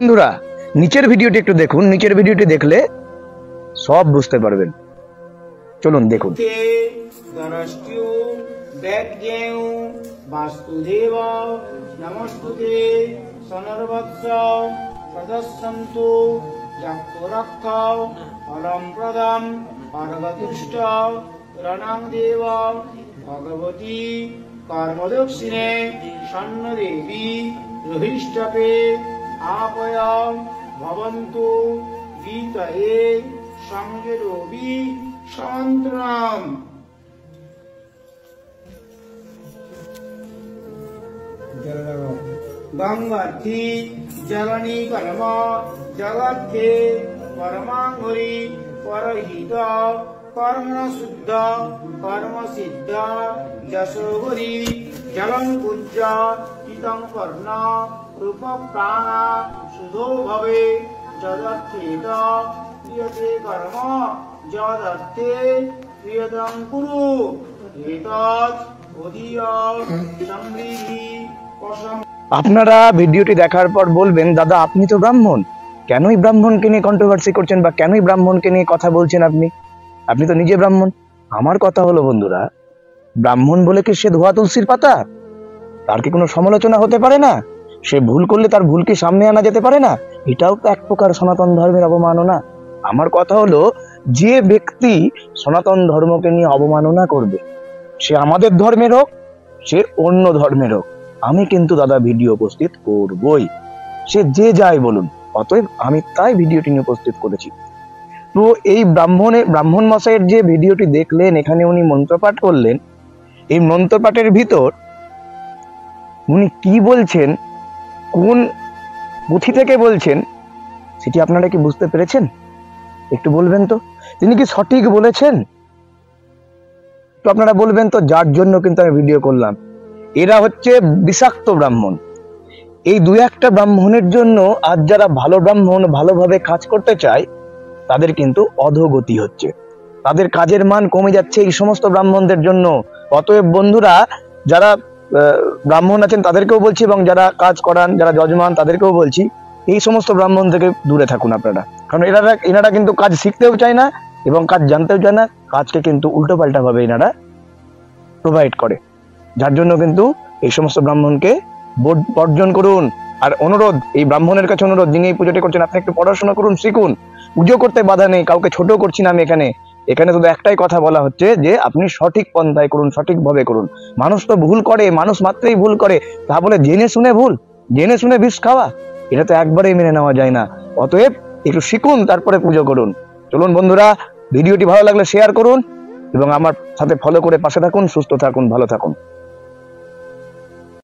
বন্ধুরা নিচের ভিডিওটি একটু দেখুন, নিচের ভিডিওটি দেখলে সব বুঝতে পারবেন। চলুন দেখুন। বাস্তুদেব নমস্তুতে সনর্বৎস সদস্যন্তু জাগ্রক্ষাও ফলম প্রদম অর্গতুষ্ট রণং দেব ভগবতী কর্মদক্ষিণে সন্নদেবী রহিষ্টপে আপয়ং ভবন্তু গীতয়ে সঙ্গেরবি সন্ত্রাম। গঙ্গার্থী জলনী কর্ম জগৎথে পরমাঙ্গুরি পরহিত কর্ম শুদ্ধ কর্ম সিদ্ধ যশোগরি জলং পূজ্য চিতং কর্ণ রূপ প্রাণ শুদ্ধো ভবে যদর্থেত ক্রিয়তে কর্ম যদর্থে ক্রিয়তং কুরু এতৎ অধীয় সমৃদ্ধি। আপনারা ভিডিওটি দেখার পর বলবেন, দাদা আপনি তো ব্রাহ্মণ, কেনই ব্রাহ্মণকে নিয়ে কন্ট্রোভার্সি করছেন বা কেনই ব্রাহ্মণকে নিয়ে কথা বলছেন? আপনি তো নিজে ব্রাহ্মণ। আমার কথা হলো বন্ধুরা, ব্রাহ্মণ বলে কি সে ধোয়া তুলসীর পাতা? তার কি কোনো সমালোচনা হতে পারে না? সে ভুল করলে তার ভুল কি সামনে আনা যেতে পারে না? এটাও তো এক প্রকার সনাতন ধর্মের অবমাননা। আমার কথা হলো, যে ব্যক্তি সনাতন ধর্মকে নিয়ে অবমাননা করবে, সে আমাদের ধর্মের হোক, সে অন্য ধর্মের হোক, আমি কিন্তু দাদা ভিডিও উপস্থিত করবই, সে যে যাই বলুন। অতএব আমি তাই ভিডিওটি নিয়ে উপস্থিত করেছি। তো এই ব্রাহ্মণ মশাইয়ের যে ভিডিওটি দেখলেন, এখানে উনি মন্ত্রপাঠ করলেন, এই মন্ত্রপাঠের ভিতর উনি কি বলছেন, কোন পুঁথি থেকে বলছেন, সেটি আপনারা কি বুঝতে পেরেছেন? একটু বলবেন তো, তিনি কি সঠিক বলেছেন? তো আপনারা বলবেন তো, যার জন্য কিন্তু আমি ভিডিও করলাম। এরা হচ্ছে বিষাক্ত ব্রাহ্মণ। এই দু একটা ব্রাহ্মণের জন্য আজ যারা ভালো ব্রাহ্মণ ভালোভাবে কাজ করতে চায়, তাদের কিন্তু অধোগতি হচ্ছে, তাদের কাজের মান কমে যাচ্ছে এই সমস্ত ব্রাহ্মণদের জন্য। অতএব বন্ধুরা, যারা ব্রাহ্মণ আছেন তাদেরকেও বলছি, এবং যারা কাজ করান, যারা যজমান, তাদেরকেও বলছি, এই সমস্ত ব্রাহ্মণ থেকে দূরে থাকুন আপনারা। কারণ এনারা কিন্তু কাজ শিখতেও চায় না এবং কাজ জানতেও চায় না, কাজকে কিন্তু উল্টো পাল্টা ভাবে এনারা প্রোভাইড করে। যার জন্য কিন্তু এই সমস্ত ব্রাহ্মণকে বর্জন করুন। আর অনুরোধ, এই ব্রাহ্মণের কাছে অনুরোধ, যিনি এই পুজোটি করছেন, আপনি একটু পড়াশোনা করুন, শিখুন। পুজো করতে বাধা নেই, কাউকে ছোট করছি না আমি। এখানে শুধু একটাই কথা বলা হচ্ছে যে আপনি সঠিক পন্থায় করুন, সঠিকভাবে করুন। মানুষ তো ভুল করে, মানুষ মাত্রই ভুল করে, তা বলে জেনে শুনে ভুল, জেনে শুনে বিষ খাওয়া, এটা তো একবারেই মেনে নেওয়া যায় না। অতএব একটু শিখুন, তারপরে পুজো করুন। চলুন বন্ধুরা, ভিডিওটি ভালো লাগলে শেয়ার করুন এবং আমার সাথে ফলো করে পাশে থাকুন। সুস্থ থাকুন, ভালো থাকুন।